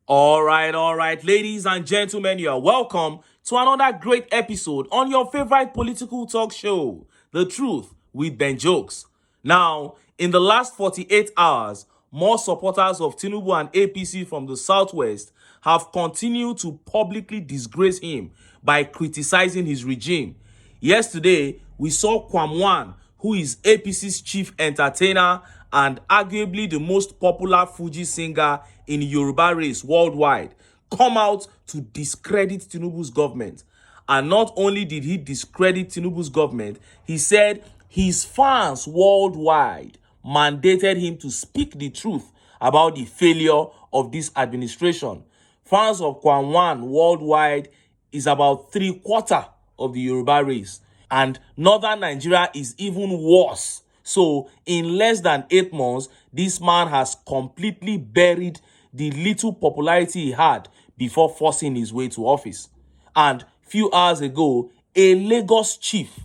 All right, ladies and gentlemen, you are welcome to another great episode on your favorite political talk show, The Truth with Ben Jokes. Now, in the last 48 hours, more supporters of TINUBU and APC from the Southwest have continued to publicly disgrace him by criticizing his regime. Yesterday, we saw Kwamwan, who is APC's chief entertainer and arguably the most popular Fuji singer in Yoruba race worldwide, come out to discredit Tinubu's government. And not only did he discredit Tinubu's government, he said his fans worldwide mandated him to speak the truth about the failure of this administration. Fans of Kwamwan worldwide is about 3/4 of the Yoruba race. And northern Nigeria is even worse. So in less than 8 months, this man has completely buried the little popularity he had before forcing his way to office. And few hours ago, a Lagos chief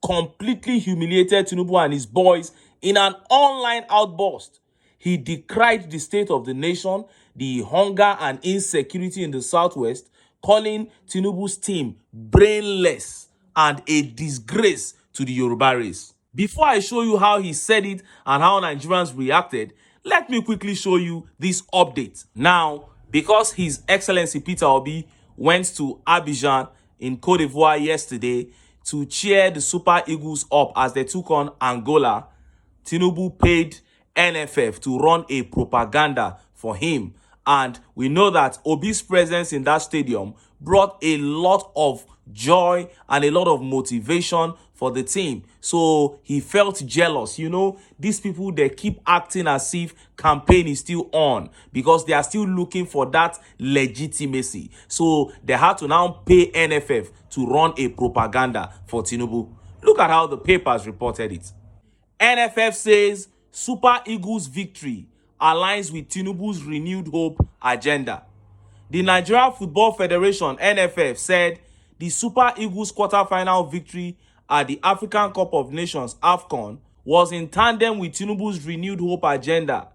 completely humiliated Tinubu and his boys in an online outburst. He decried the state of the nation, the hunger and insecurity in the Southwest, calling Tinubu's team brainless and a disgrace to the Yoruba race. Before I show you how he said it and how Nigerians reacted, let me quickly show you this update. Now, because His Excellency Peter Obi went to Abidjan in Cote d'Ivoire yesterday to cheer the Super Eagles up as they took on Angola, Tinubu paid NFF to run a propaganda for him. And we know that Obi's presence in that stadium brought a lot of joy and a lot of motivation for the team. So he felt jealous. You know, these people, they keep acting as if campaign is still on because they are still looking for that legitimacy. So they had to now pay NFF to run a propaganda for Tinubu. Look at how the papers reported it. NFF says Super Eagles victory aligns with Tinubu's renewed hope agenda. The Nigeria Football Federation, NFF, said the Super Eagles quarter-final victory at the African Cup of Nations, AFCON, was in tandem with Tinubu's renewed hope agenda.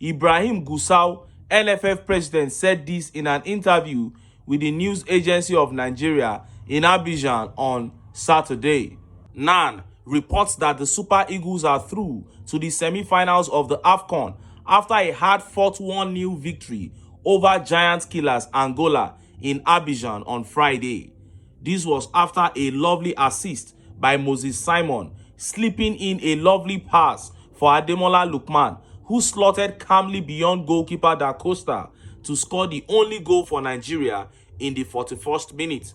Ibrahim Gusau, NFF president, said this in an interview with the news agency of Nigeria in Abidjan on Saturday. NAN reports that the Super Eagles are through to the semi-finals of the AFCON after a hard-fought 1-0 victory over giant killers Angola in Abidjan on Friday. This was after a lovely assist by Moses Simon, slipping in a lovely pass for Ademola Lookman, who slotted calmly beyond goalkeeper Da Costa to score the only goal for Nigeria in the 41st minute.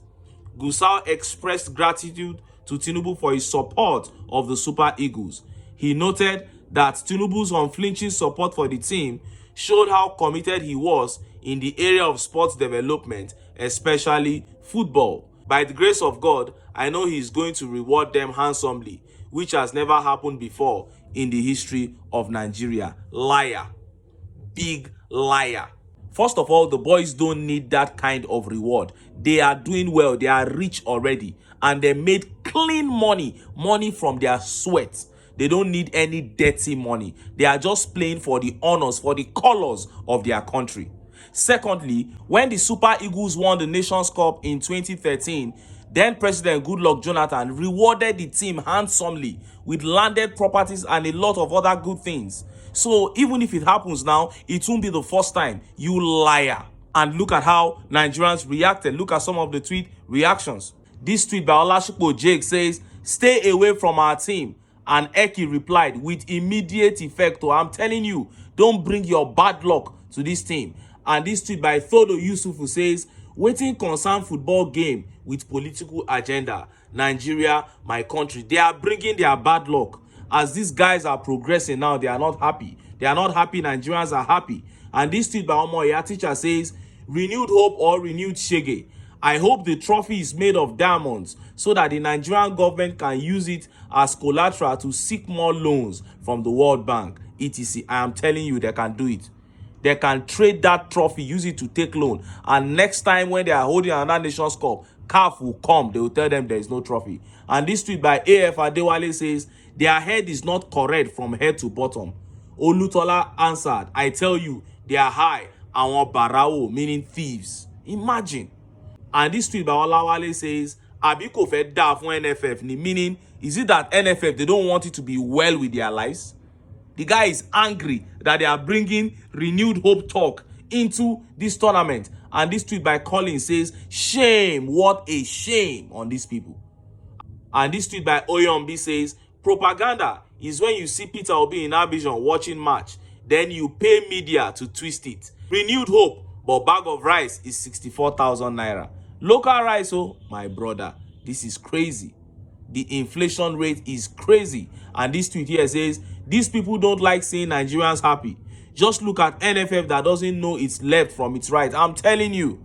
Gusau expressed gratitude to Tinubu for his support of the Super Eagles. He noted that Tinubu's unflinching support for the team showed how committed he was in the area of sports development, especially football. By the grace of God, I know he is going to reward them handsomely, which has never happened before in the history of Nigeria. Liar. Big liar. First of all, the boys don't need that kind of reward. They are doing well. They are rich already. And they made clean money. Money from their sweat. They don't need any dirty money. They are just playing for the honors, for the colors of their country. Secondly, when the Super Eagles won the Nations Cup in 2013, then President Goodluck Jonathan rewarded the team handsomely with landed properties and a lot of other good things. So even if it happens now, it won't be the first time. You liar. And look at how Nigerians reacted. Look at some of the tweet reactions. This tweet by Olashikpo Jake says, "Stay away from our team." And Eki replied with immediate effect, "Oh, I'm telling you, don't bring your bad luck to this team." And this tweet by Thodo Yusufu says, "Waiting concern football game with political agenda. Nigeria, my country, they are bringing their bad luck. As these guys are progressing now, they are not happy. They are not happy. Nigerians are happy." And this tweet by Omoya teacher says, "Renewed hope or renewed shege. I hope the trophy is made of diamonds so that the Nigerian government can use it as collateral to seek more loans from the World Bank, etc." I am telling you, they can do it. They can trade that trophy, use it to take loan. And next time when they are holding another Nations Cup, CAF will come. They will tell them there is no trophy. And this tweet by AF Adewale says, "Their head is not correct from head to bottom." Olutola answered, "I tell you, they are high àwọn bàràwò, meaning thieves. Imagine. And this tweet by Olawale says, àbí kò fẹ́ dà fún NFF ni, meaning, is it that NFF, they don't want it to be well with their lives? The guy is angry that they are bringing renewed hope talk into this tournament. And this tweet by Colin says, shame, what a shame on these people. And this tweet by Oyombi says, propaganda is when you see Peter Obi in Abidjan watching match, then you pay media to twist it. Renewed hope, but bag of rice is 64,000 naira. Local rice, oh, my brother, this is crazy. The inflation rate is crazy. And this tweet here says, these people don't like seeing Nigerians happy. Just look at NFF that doesn't know its left from its right. I'm telling you.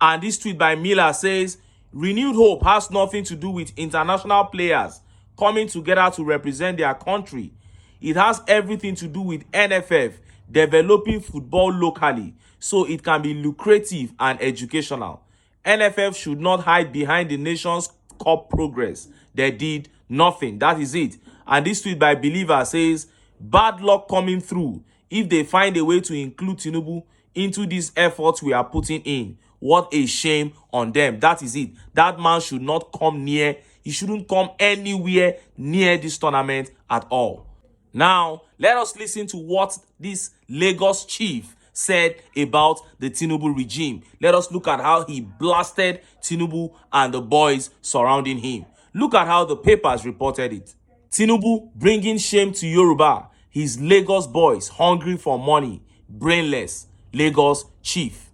And this tweet by Miller says, renewed hope has nothing to do with international players coming together to represent their country. It has everything to do with NFF developing football locally so it can be lucrative and educational. NFF should not hide behind the nation's cup progress. They did nothing. That is it. And this tweet by Believer says, bad luck coming through if they find a way to include TINUBU into these efforts we are putting in. What a shame on them. That is it. That man should not come near. He shouldn't come anywhere near this tournament at all. Now, let us listen to what this Lagos chief said about the TINUBU regime. Let us look at how he blasted TINUBU and the boys surrounding him. Look at how the papers reported it. TINUBU bringing shame to Yoruba. His Lagos boys hungry for money. Brainless. Lagos chief.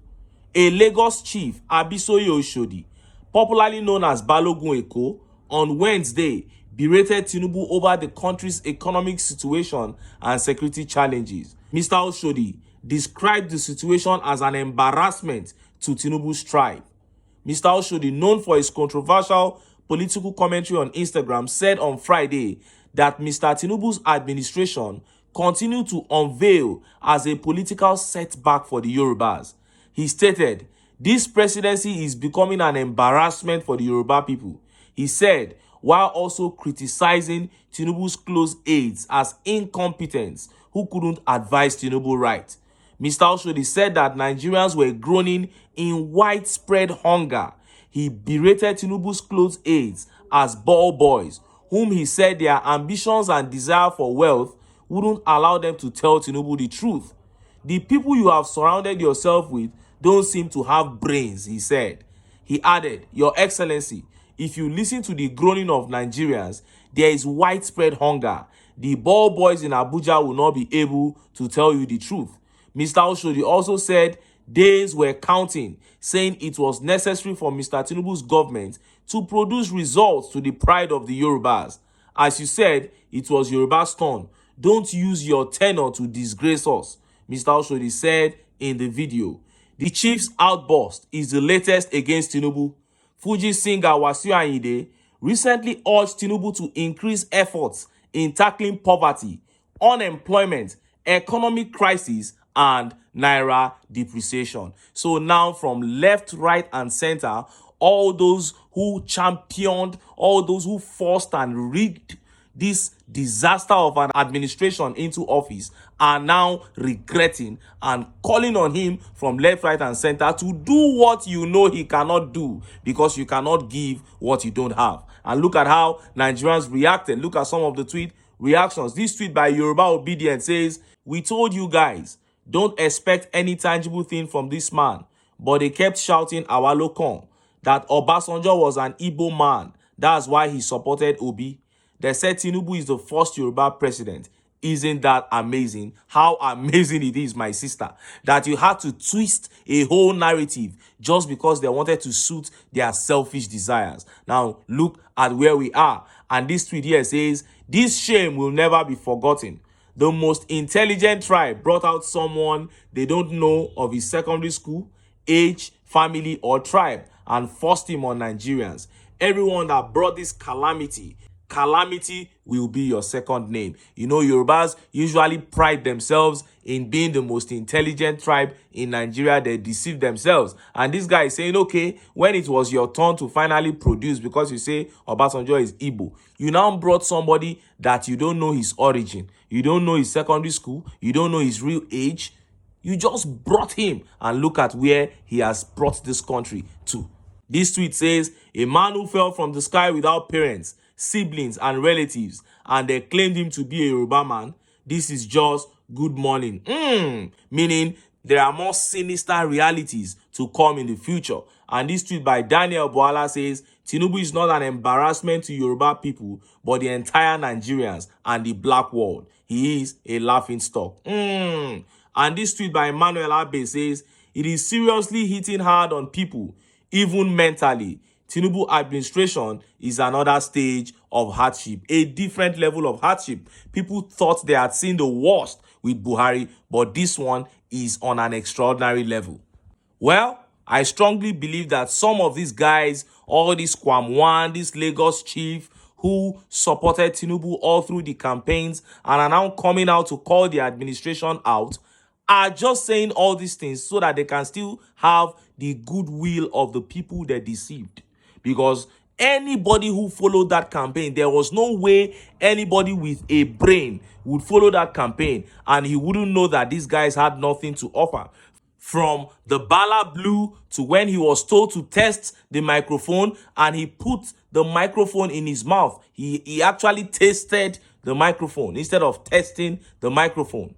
A Lagos chief, Abisoye Oshodi, popularly known as Balogun Eko, on Wednesday berated TINUBU over the country's economic situation and security challenges. Mr. Oshodi described the situation as an embarrassment to TINUBU's tribe. Mr. Oshodi, known for his controversial political commentary on Instagram, said on Friday that Mr. TINUBU's administration continued to unveil as a political setback for the Yorubas. He stated, this presidency is becoming an embarrassment for the Yoruba people. He said, while also criticizing TINUBU's close aides as incompetents who couldn't advise TINUBU right. Mr. Oshodi said that Nigerians were groaning in widespread hunger. He berated TINUBU's close aides as ball boys, whom he said their ambitions and desire for wealth wouldn't allow them to tell TINUBU the truth. The people you have surrounded yourself with don't seem to have brains, he said. He added, Your Excellency, if you listen to the groaning of Nigerians, there is widespread hunger. The ball boys in Abuja will not be able to tell you the truth. Mr. Oshodi also said days were counting, saying it was necessary for Mr. TINUBU's government to produce results to the pride of the Yorubas. As you said, it was Yoruba's turn. Don't use your tenure to disgrace us, Mr. Oshodi said in the video. The chief's outburst is the latest against TINUBU. Fuji singer Wasiu Ayinde recently urged TINUBU to increase efforts in tackling poverty, unemployment, economic crisis, and naira depreciation. So now from left, right, and center, all those who championed, all those who forced and rigged this disaster of an administration into office are now regretting and calling on him from left, right, and center to do what you know he cannot do, because you cannot give what you don't have. And look at how Nigerians reacted. Look at some of the tweet reactions. This tweet by Yoruba Obedient says, we told you guys, don't expect any tangible thing from this man. But they kept shouting Awalokon, that Obasanjo was an Igbo man. That's why he supported Obi. They said TINUBU is the first Yoruba president. Isn't that amazing? How amazing it is, my sister, that you had to twist a whole narrative just because they wanted to suit their selfish desires. Now, look at where we are. And this tweet here says, this shame will never be forgotten. The most intelligent tribe brought out someone they don't know of his secondary school, age, family, or tribe and forced him on Nigerians. Everyone that brought this calamity will be your second name. You know, Yorubas usually pride themselves in being the most intelligent tribe in Nigeria. They deceive themselves. And this guy is saying, okay, when it was your turn to finally produce, because you say Obasanjo is Igbo, you now brought somebody that you don't know his origin. You don't know his secondary school. You don't know his real age. You just brought him, and look at where he has brought this country to. This tweet says, a man who fell from the sky without parents, siblings, and relatives, and they claimed him to be a Yoruba man. This is just good morning. Meaning there are more sinister realities to come in the future. And this tweet by Daniel Boala says, Tinubu is not an embarrassment to Yoruba people, but the entire Nigerians and the black world. He is a laughingstock. And this tweet by Emmanuel Abe says, it is seriously hitting hard on people, even mentally. Tinubu administration is another stage of hardship, a different level of hardship. People thought they had seen the worst with Buhari, but this one is on an extraordinary level. Well, I strongly believe that some of these guys, all these Kwamwan, this Lagos chief who supported Tinubu all through the campaigns and are now coming out to call the administration out, are just saying all these things so that they can still have the goodwill of the people they deceived. Because anybody who followed that campaign, there was no way anybody with a brain would follow that campaign and he wouldn't know that these guys had nothing to offer. From the Bala Blue to when he was told to test the microphone and he put the microphone in his mouth. He actually tasted the microphone instead of testing the microphone.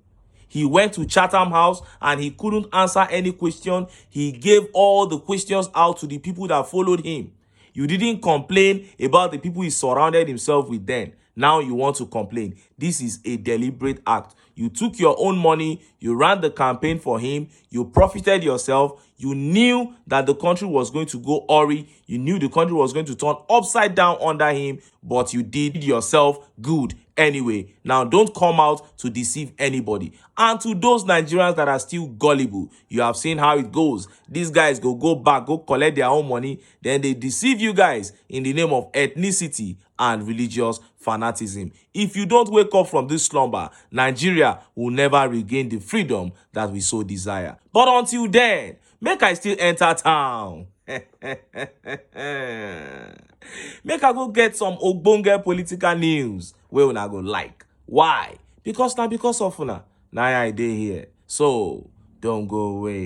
He went to Chatham House and he couldn't answer any question. He gave all the questions out to the people that followed him. You didn't complain about the people he surrounded himself with then. Now you want to complain. This is a deliberate act. You took your own money, you ran the campaign for him, you profited yourself, you knew that the country was going to go awry, you knew the country was going to turn upside down under him, but you did yourself good anyway. Now don't come out to deceive anybody. And to those Nigerians that are still gullible, you have seen how it goes. These guys go back, go collect their own money, then they deceive you guys in the name of ethnicity and religious fanaticism. If you don't wake up from this slumber, Nigeria will never regain the freedom that we so desire. But until then, make I still enter town. Make I go get some ogbonge political news wey una go like. Why? Because of una. Now I dey here. So don't go away.